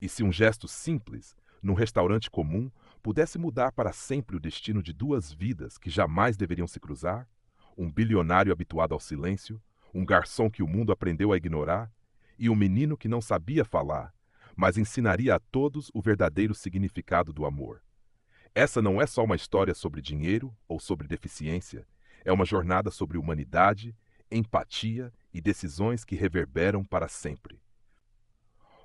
E se um gesto simples, num restaurante comum, pudesse mudar para sempre o destino de duas vidas que jamais deveriam se cruzar? Um bilionário habituado ao silêncio, um garçom que o mundo aprendeu a ignorar, e um menino que não sabia falar, mas ensinaria a todos o verdadeiro significado do amor. Essa não é só uma história sobre dinheiro ou sobre deficiência, é uma jornada sobre humanidade, empatia e decisões que reverberam para sempre.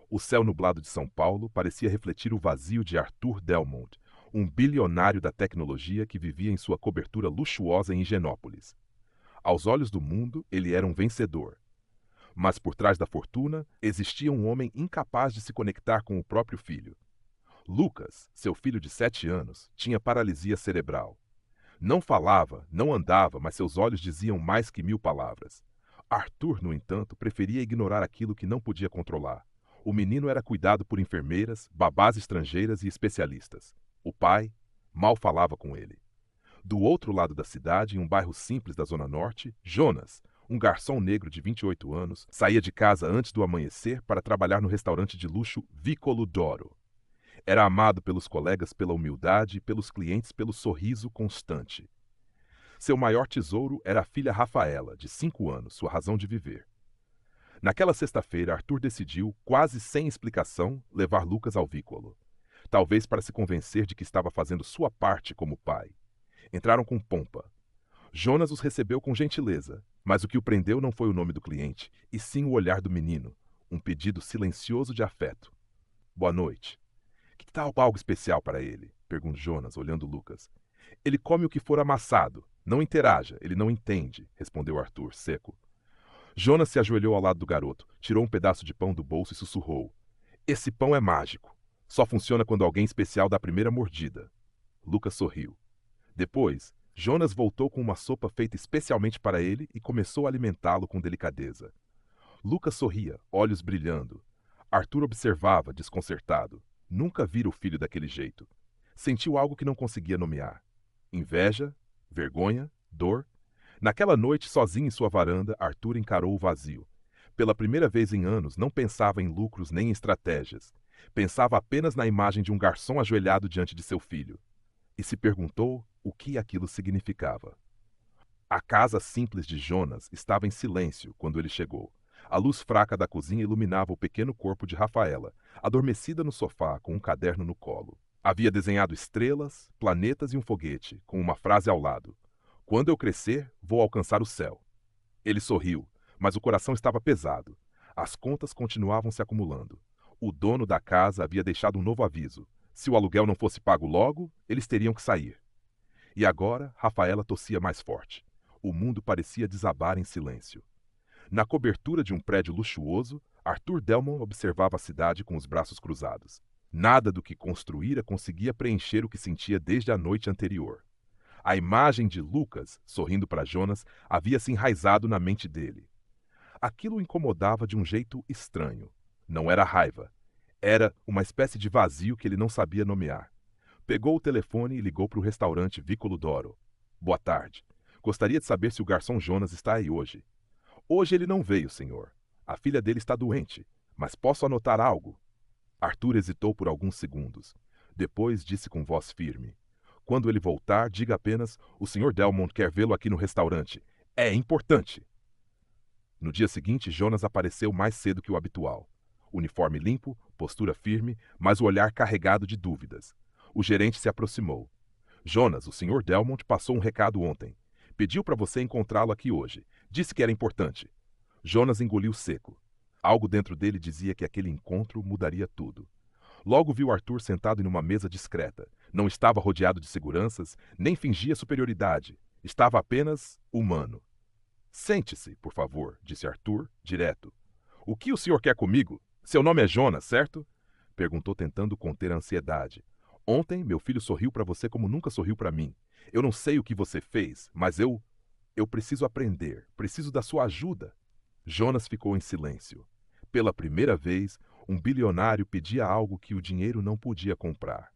O céu nublado de São Paulo parecia refletir o vazio de Arthur Delmont, um bilionário da tecnologia que vivia em sua cobertura luxuosa em Higienópolis. Aos olhos do mundo, ele era um vencedor. Mas por trás da fortuna, existia um homem incapaz de se conectar com o próprio filho. Lucas, seu filho de 7 anos, tinha paralisia cerebral. Não falava, não andava, mas seus olhos diziam mais que 1000 palavras. Arthur, no entanto, preferia ignorar aquilo que não podia controlar. O menino era cuidado por enfermeiras, babás estrangeiras e especialistas. O pai mal falava com ele. Do outro lado da cidade, em um bairro simples da Zona Norte, Jonas, um garçom negro de 28 anos, saía de casa antes do amanhecer para trabalhar no restaurante de luxo Vicolo d'Oro. Era amado pelos colegas pela humildade e pelos clientes pelo sorriso constante. Seu maior tesouro era a filha Rafaela, de 5 anos, sua razão de viver. Naquela sexta-feira, Arthur decidiu, quase sem explicação, levar Lucas ao Vicolo. Talvez para se convencer de que estava fazendo sua parte como pai. Entraram com pompa. Jonas os recebeu com gentileza, mas o que o prendeu não foi o nome do cliente, e sim o olhar do menino, um pedido silencioso de afeto. Boa noite. Que tal algo especial para ele? Perguntou Jonas, olhando Lucas. Ele come o que for amassado. Não interaja, ele não entende, respondeu Arthur, seco. Jonas se ajoelhou ao lado do garoto, tirou um pedaço de pão do bolso e sussurrou. Esse pão é mágico. Só funciona quando alguém especial dá a primeira mordida. Lucas sorriu. Depois, Jonas voltou com uma sopa feita especialmente para ele e começou a alimentá-lo com delicadeza. Lucas sorria, olhos brilhando. Arthur observava, desconcertado. Nunca vira o filho daquele jeito. Sentiu algo que não conseguia nomear. Inveja, vergonha, dor. Naquela noite, sozinho em sua varanda, Arthur encarou o vazio. Pela primeira vez em anos, não pensava em lucros nem em estratégias. Pensava apenas na imagem de um garçom ajoelhado diante de seu filho. E se perguntou o que aquilo significava. A casa simples de Jonas estava em silêncio quando ele chegou. A luz fraca da cozinha iluminava o pequeno corpo de Rafaela, adormecida no sofá com um caderno no colo. Havia desenhado estrelas, planetas e um foguete, com uma frase ao lado. Quando eu crescer, vou alcançar o céu. Ele sorriu, mas o coração estava pesado. As contas continuavam se acumulando. O dono da casa havia deixado um novo aviso. Se o aluguel não fosse pago logo, eles teriam que sair. E agora, Rafaela tossia mais forte. O mundo parecia desabar em silêncio. Na cobertura de um prédio luxuoso, Arthur Delmont observava a cidade com os braços cruzados. Nada do que construíra conseguia preencher o que sentia desde a noite anterior. A imagem de Lucas, sorrindo para Jonas, havia se enraizado na mente dele. Aquilo o incomodava de um jeito estranho. Não era raiva. Era uma espécie de vazio que ele não sabia nomear. Pegou o telefone e ligou para o restaurante Vicolo d'Oro. Boa tarde. Gostaria de saber se o garçom Jonas está aí hoje. Hoje ele não veio, senhor. A filha dele está doente. Mas posso anotar algo? Arthur hesitou por alguns segundos. Depois disse com voz firme. Quando ele voltar, diga apenas: o Sr. Delmont quer vê-lo aqui no restaurante. É importante. No dia seguinte, Jonas apareceu mais cedo que o habitual. Uniforme limpo, postura firme, mas o olhar carregado de dúvidas. O gerente se aproximou. Jonas, o Sr. Delmont passou um recado ontem. Pediu para você encontrá-lo aqui hoje. Disse que era importante. Jonas engoliu seco. Algo dentro dele dizia que aquele encontro mudaria tudo. Logo viu Arthur sentado em uma mesa discreta. Não estava rodeado de seguranças, nem fingia superioridade. Estava apenas humano. Sente-se, por favor, disse Arthur, direto. O que o senhor quer comigo? Seu nome é Jonas, certo? Perguntou tentando conter a ansiedade. Ontem, meu filho sorriu para você como nunca sorriu para mim. Eu não sei o que você fez, mas eu preciso aprender, preciso da sua ajuda. Jonas ficou em silêncio. Pela primeira vez, um bilionário pedia algo que o dinheiro não podia comprar.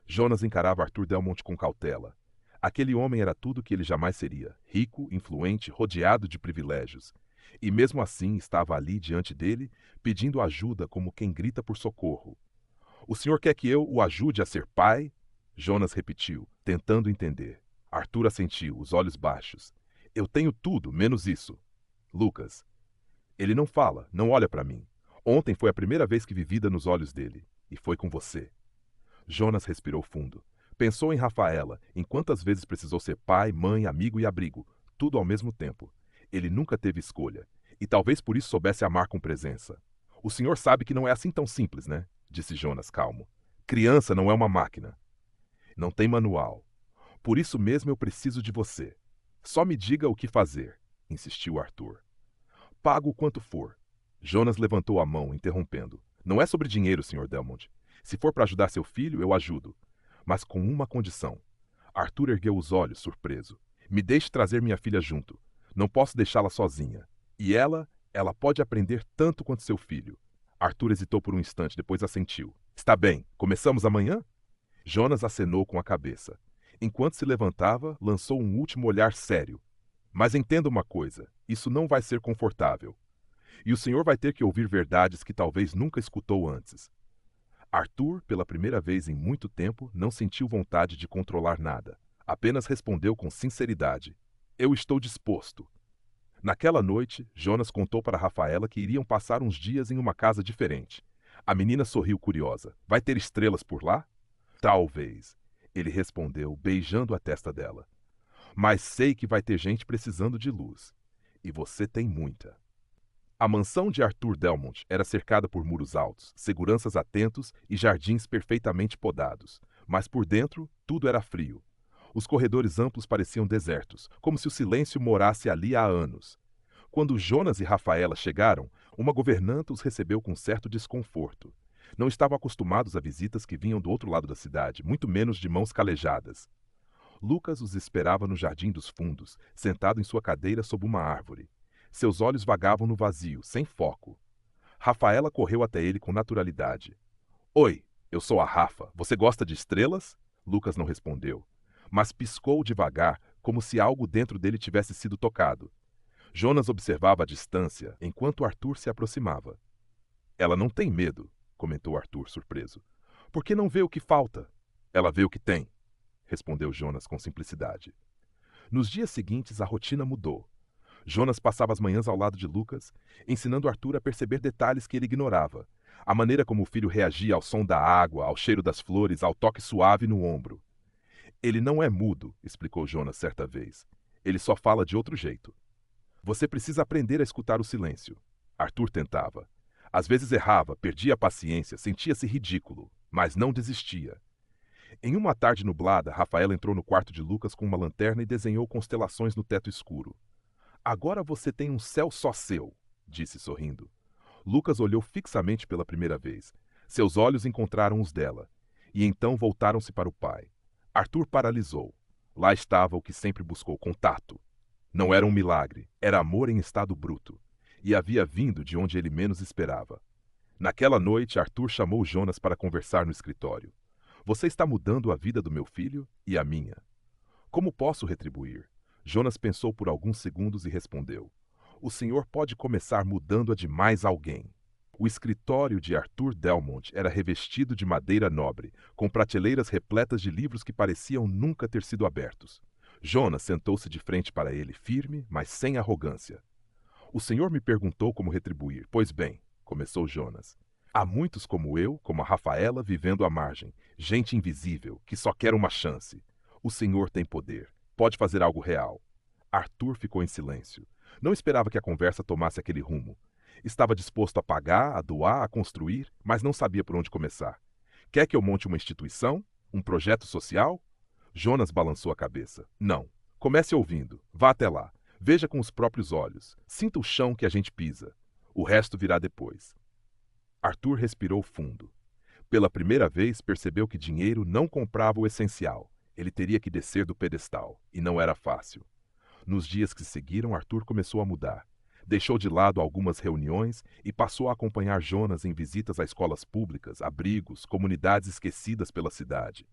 Jonas encarava Arthur Delmont com cautela. Aquele homem era tudo o que ele jamais seria, rico, influente, rodeado de privilégios. E mesmo assim estava ali diante dele, pedindo ajuda como quem grita por socorro. O senhor quer que eu o ajude a ser pai? Jonas repetiu, tentando entender. Arthur assentiu, os olhos baixos. Eu tenho tudo, menos isso. Lucas. Ele não fala, não olha para mim. Ontem foi a primeira vez que vi vida nos olhos dele. E foi com você. Jonas respirou fundo. Pensou em Rafaela, em quantas vezes precisou ser pai, mãe, amigo e abrigo, tudo ao mesmo tempo. Ele nunca teve escolha, e talvez por isso soubesse amar com presença. O senhor sabe que não é assim tão simples, né? Disse Jonas, calmo. Criança não é uma máquina. Não tem manual. Por isso mesmo eu preciso de você. Só me diga o que fazer, insistiu Arthur. Pago o quanto for. Jonas levantou a mão, interrompendo. Não é sobre dinheiro, Sr. Delmont. Se for para ajudar seu filho, eu ajudo. Mas com uma condição. Arthur ergueu os olhos, surpreso. Me deixe trazer minha filha junto. Não posso deixá-la sozinha. E ela pode aprender tanto quanto seu filho. Arthur hesitou por um instante, depois assentiu. Está bem, começamos amanhã? Jonas acenou com a cabeça. Enquanto se levantava, lançou um último olhar sério. Mas entenda uma coisa, isso não vai ser confortável. E o senhor vai ter que ouvir verdades que talvez nunca escutou antes. Arthur, pela primeira vez em muito tempo, não sentiu vontade de controlar nada. Apenas respondeu com sinceridade. Eu estou disposto. Naquela noite, Jonas contou para Rafaela que iriam passar uns dias em uma casa diferente. A menina sorriu curiosa. Vai ter estrelas por lá? Talvez. Ele respondeu, beijando a testa dela. Mas sei que vai ter gente precisando de luz. E você tem muita. A mansão de Arthur Delmont era cercada por muros altos, seguranças atentos e jardins perfeitamente podados. Mas por dentro, tudo era frio. Os corredores amplos pareciam desertos, como se o silêncio morasse ali há anos. Quando Jonas e Rafaela chegaram, uma governanta os recebeu com certo desconforto. Não estavam acostumados a visitas que vinham do outro lado da cidade, muito menos de mãos calejadas. Lucas os esperava no jardim dos fundos, sentado em sua cadeira sob uma árvore. Seus olhos vagavam no vazio, sem foco. Rafaela correu até ele com naturalidade. Oi, eu sou a Rafa. Você gosta de estrelas? Lucas não respondeu, mas piscou devagar, como se algo dentro dele tivesse sido tocado. Jonas observava à distância, enquanto Arthur se aproximava. Ela não tem medo, comentou Arthur, surpreso. Por que não vê o que falta? Ela vê o que tem, respondeu Jonas com simplicidade. Nos dias seguintes, a rotina mudou. Jonas passava as manhãs ao lado de Lucas, ensinando Arthur a perceber detalhes que ele ignorava. A maneira como o filho reagia ao som da água, ao cheiro das flores, ao toque suave no ombro. Ele não é mudo, explicou Jonas certa vez. Ele só fala de outro jeito. Você precisa aprender a escutar o silêncio. Arthur tentava. Às vezes errava, perdia a paciência, sentia-se ridículo, mas não desistia. Em uma tarde nublada, Rafaela entrou no quarto de Lucas com uma lanterna e desenhou constelações no teto escuro. Agora você tem um céu só seu, disse sorrindo. Lucas olhou fixamente pela primeira vez. Seus olhos encontraram os dela, e então voltaram-se para o pai. Arthur paralisou. Lá estava o que sempre buscou, contato. Não era um milagre, era amor em estado bruto, e havia vindo de onde ele menos esperava. Naquela noite, Arthur chamou Jonas para conversar no escritório. Você está mudando a vida do meu filho e a minha. Como posso retribuir? Jonas pensou por alguns segundos e respondeu. O senhor pode começar mudando-a de mais alguém. O escritório de Arthur Delmont era revestido de madeira nobre, com prateleiras repletas de livros que pareciam nunca ter sido abertos. Jonas sentou-se de frente para ele, firme, mas sem arrogância. O senhor me perguntou como retribuir. Pois bem, começou Jonas. Há muitos como eu, como a Rafaela, vivendo à margem. Gente invisível, que só quer uma chance. O senhor tem poder. Pode fazer algo real. Arthur ficou em silêncio. Não esperava que a conversa tomasse aquele rumo. Estava disposto a pagar, a doar, a construir, mas não sabia por onde começar. Quer que eu monte uma instituição? Um projeto social? Jonas balançou a cabeça. Não. Comece ouvindo. Vá até lá. Veja com os próprios olhos. Sinta o chão que a gente pisa. O resto virá depois. Arthur respirou fundo. Pela primeira vez percebeu que dinheiro não comprava o essencial. Ele teria que descer do pedestal, e não era fácil. Nos dias que seguiram, Arthur começou a mudar. Deixou de lado algumas reuniões e passou a acompanhar Jonas em visitas a escolas públicas, abrigos, comunidades esquecidas pela cidade.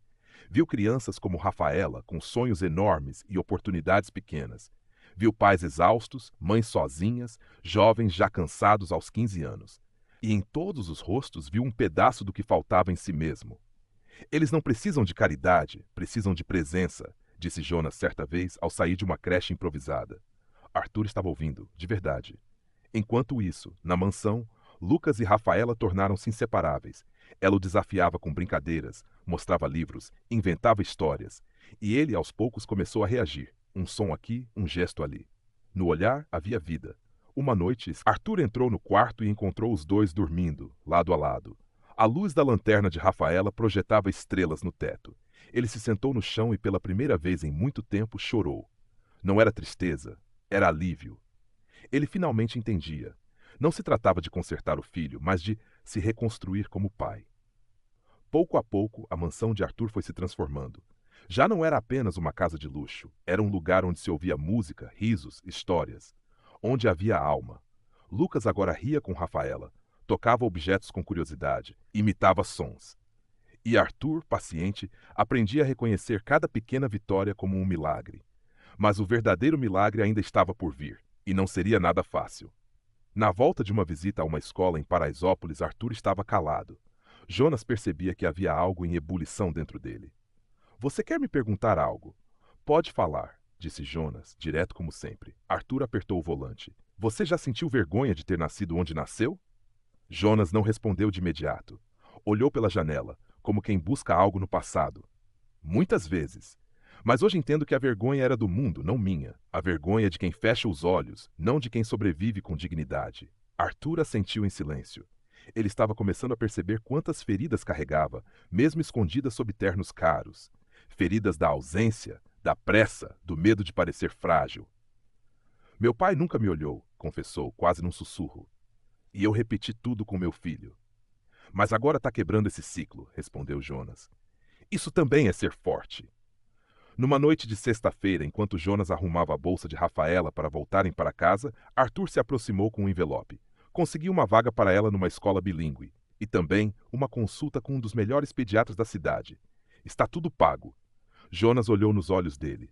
Viu crianças como Rafaela, com sonhos enormes e oportunidades pequenas. Viu pais exaustos, mães sozinhas, jovens já cansados aos 15 anos. E em todos os rostos viu um pedaço do que faltava em si mesmo. Eles não precisam de caridade, precisam de presença, disse Jonas certa vez ao sair de uma creche improvisada. Arthur estava ouvindo, de verdade. Enquanto isso, na mansão, Lucas e Rafaela tornaram-se inseparáveis. Ela o desafiava com brincadeiras, mostrava livros, inventava histórias. E ele, aos poucos, começou a reagir. Um som aqui, um gesto ali. No olhar havia vida. Uma noite, Arthur entrou no quarto e encontrou os dois dormindo, lado a lado. A luz da lanterna de Rafaela projetava estrelas no teto. Ele se sentou no chão e pela primeira vez em muito tempo chorou. Não era tristeza, era alívio. Ele finalmente entendia. Não se tratava de consertar o filho, mas de se reconstruir como pai. Pouco a pouco, a mansão de Arthur foi se transformando. Já não era apenas uma casa de luxo, era um lugar onde se ouvia música, risos, histórias. Onde havia alma. Lucas agora ria com Rafaela, tocava objetos com curiosidade, imitava sons. E Arthur, paciente, aprendia a reconhecer cada pequena vitória como um milagre. Mas o verdadeiro milagre ainda estava por vir, e não seria nada fácil. Na volta de uma visita a uma escola em Paraisópolis, Arthur estava calado. Jonas percebia que havia algo em ebulição dentro dele. Você quer me perguntar algo? Pode falar, disse Jonas, direto como sempre. Arthur apertou o volante. Você já sentiu vergonha de ter nascido onde nasceu? Jonas não respondeu de imediato. Olhou pela janela, como quem busca algo no passado. Muitas vezes. Mas hoje entendo que a vergonha era do mundo, não minha. A vergonha é de quem fecha os olhos, não de quem sobrevive com dignidade. Arthur assentiu em silêncio. Ele estava começando a perceber quantas feridas carregava, mesmo escondidas sob ternos caros. Feridas da ausência, da pressa, do medo de parecer frágil. Meu pai nunca me olhou, confessou, quase num sussurro. E eu repeti tudo com meu filho. Mas agora está quebrando esse ciclo, respondeu Jonas. Isso também é ser forte. Numa noite de sexta-feira, enquanto Jonas arrumava a bolsa de Rafaela para voltarem para casa, Arthur se aproximou com um envelope. Conseguiu uma vaga para ela numa escola bilíngue. E também uma consulta com um dos melhores pediatras da cidade. Está tudo pago. Jonas olhou nos olhos dele.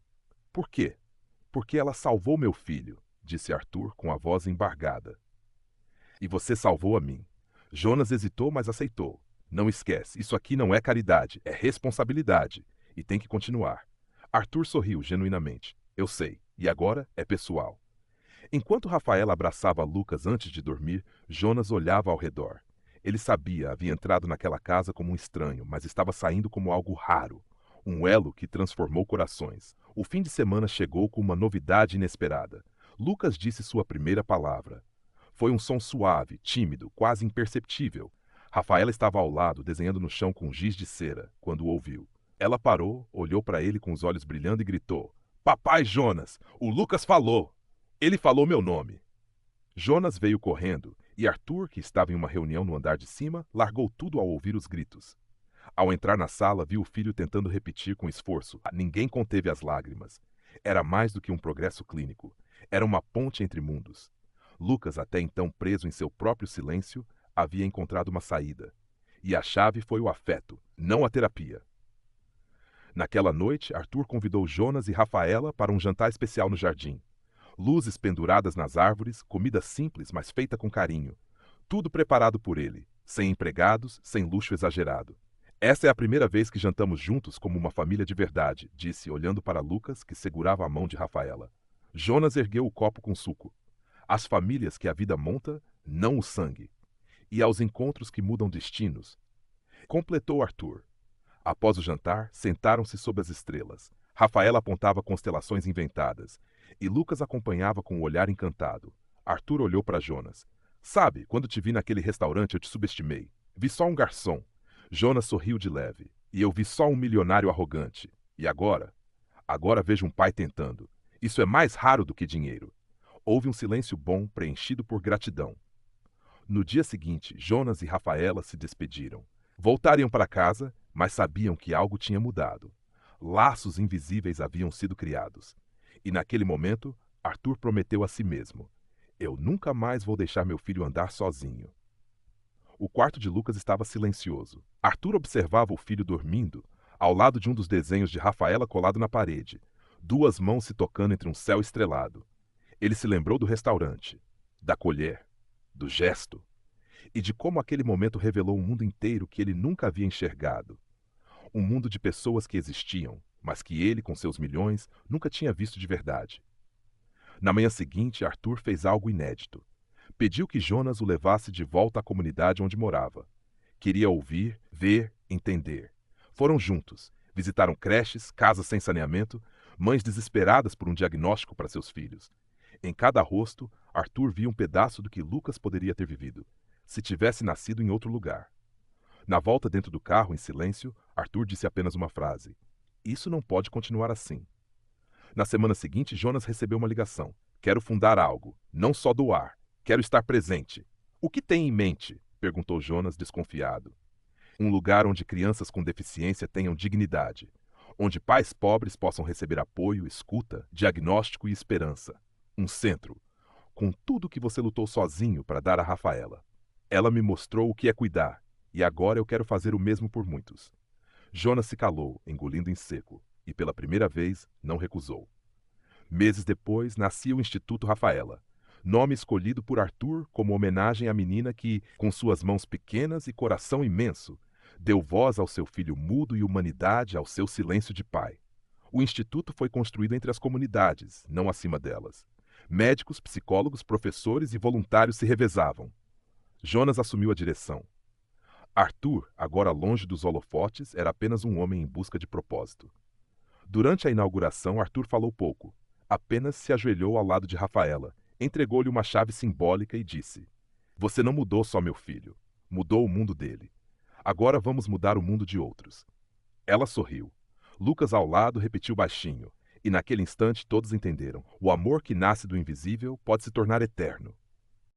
Por quê? Porque ela salvou meu filho, disse Arthur com a voz embargada. E você salvou a mim. Jonas hesitou, mas aceitou. Não esquece, isso aqui não é caridade, é responsabilidade. E tem que continuar. Arthur sorriu genuinamente. Eu sei, e agora é pessoal. Enquanto Rafaela abraçava Lucas antes de dormir, Jonas olhava ao redor. Ele sabia, havia entrado naquela casa como um estranho, mas estava saindo como algo raro. Um elo que transformou corações. O fim de semana chegou com uma novidade inesperada. Lucas disse sua primeira palavra. Foi um som suave, tímido, quase imperceptível. Rafaela estava ao lado, desenhando no chão com giz de cera, quando o ouviu. Ela parou, olhou para ele com os olhos brilhando e gritou. Papai Jonas, o Lucas falou! Ele falou meu nome. Jonas veio correndo, e Arthur, que estava em uma reunião no andar de cima, largou tudo ao ouvir os gritos. Ao entrar na sala, viu o filho tentando repetir com esforço. Ninguém conteve as lágrimas. Era mais do que um progresso clínico. Era uma ponte entre mundos. Lucas, até então preso em seu próprio silêncio, havia encontrado uma saída. E a chave foi o afeto, não a terapia. Naquela noite, Arthur convidou Jonas e Rafaela para um jantar especial no jardim. Luzes penduradas nas árvores, comida simples, mas feita com carinho. Tudo preparado por ele, sem empregados, sem luxo exagerado. Essa é a primeira vez que jantamos juntos como uma família de verdade, disse, olhando para Lucas, que segurava a mão de Rafaela. Jonas ergueu o copo com suco. As famílias que a vida monta, não o sangue. E aos encontros que mudam destinos. Completou Arthur. Após o jantar, sentaram-se sob as estrelas. Rafaela apontava constelações inventadas. E Lucas acompanhava com o olhar encantado. Arthur olhou para Jonas. Sabe, quando te vi naquele restaurante eu te subestimei. Vi só um garçom. Jonas sorriu de leve. E eu vi só um milionário arrogante. E agora? Agora vejo um pai tentando. Isso é mais raro do que dinheiro. Houve um silêncio bom, preenchido por gratidão. No dia seguinte, Jonas e Rafaela se despediram. Voltariam para casa, mas sabiam que algo tinha mudado. Laços invisíveis haviam sido criados. E naquele momento, Arthur prometeu a si mesmo. Eu nunca mais vou deixar meu filho andar sozinho. O quarto de Lucas estava silencioso. Arthur observava o filho dormindo, ao lado de um dos desenhos de Rafaela colado na parede, duas mãos se tocando entre um céu estrelado. Ele se lembrou do restaurante, da colher, do gesto. e de como aquele momento revelou um mundo inteiro que ele nunca havia enxergado. Um mundo de pessoas que existiam, mas que ele, com seus milhões, nunca tinha visto de verdade. Na manhã seguinte, Arthur fez algo inédito. Pediu que Jonas o levasse de volta à comunidade onde morava. Queria ouvir, ver, entender. Foram juntos, visitaram creches, casas sem saneamento, mães desesperadas por um diagnóstico para seus filhos. Em cada rosto, Arthur via um pedaço do que Lucas poderia ter vivido, se tivesse nascido em outro lugar. Na volta dentro do carro, em silêncio, Arthur disse apenas uma frase: "Isso não pode continuar assim." Na semana seguinte, Jonas recebeu uma ligação. "Quero fundar algo, não só doar. Quero estar presente." "O que tem em mente?" perguntou Jonas, desconfiado. "Um lugar onde crianças com deficiência tenham dignidade. Onde pais pobres possam receber apoio, escuta, diagnóstico e esperança. Um centro, com tudo que você lutou sozinho para dar a Rafaela. Ela me mostrou o que é cuidar, e agora eu quero fazer o mesmo por muitos." Jonas se calou, engolindo em seco, e pela primeira vez não recusou. Meses depois, nascia o Instituto Rafaela, nome escolhido por Arthur como homenagem à menina que, com suas mãos pequenas e coração imenso, deu voz ao seu filho mudo e humanidade ao seu silêncio de pai. O instituto foi construído entre as comunidades, não acima delas. Médicos, psicólogos, professores e voluntários se revezavam. Jonas assumiu a direção. Arthur, agora longe dos holofotes, era apenas um homem em busca de propósito. Durante a inauguração, Arthur falou pouco. Apenas se ajoelhou ao lado de Rafaela, entregou-lhe uma chave simbólica e disse: "Você não mudou só meu filho. Mudou o mundo dele. Agora vamos mudar o mundo de outros." Ela sorriu. Lucas ao lado repetiu baixinho, e naquele instante todos entenderam: o amor que nasce do invisível pode se tornar eterno.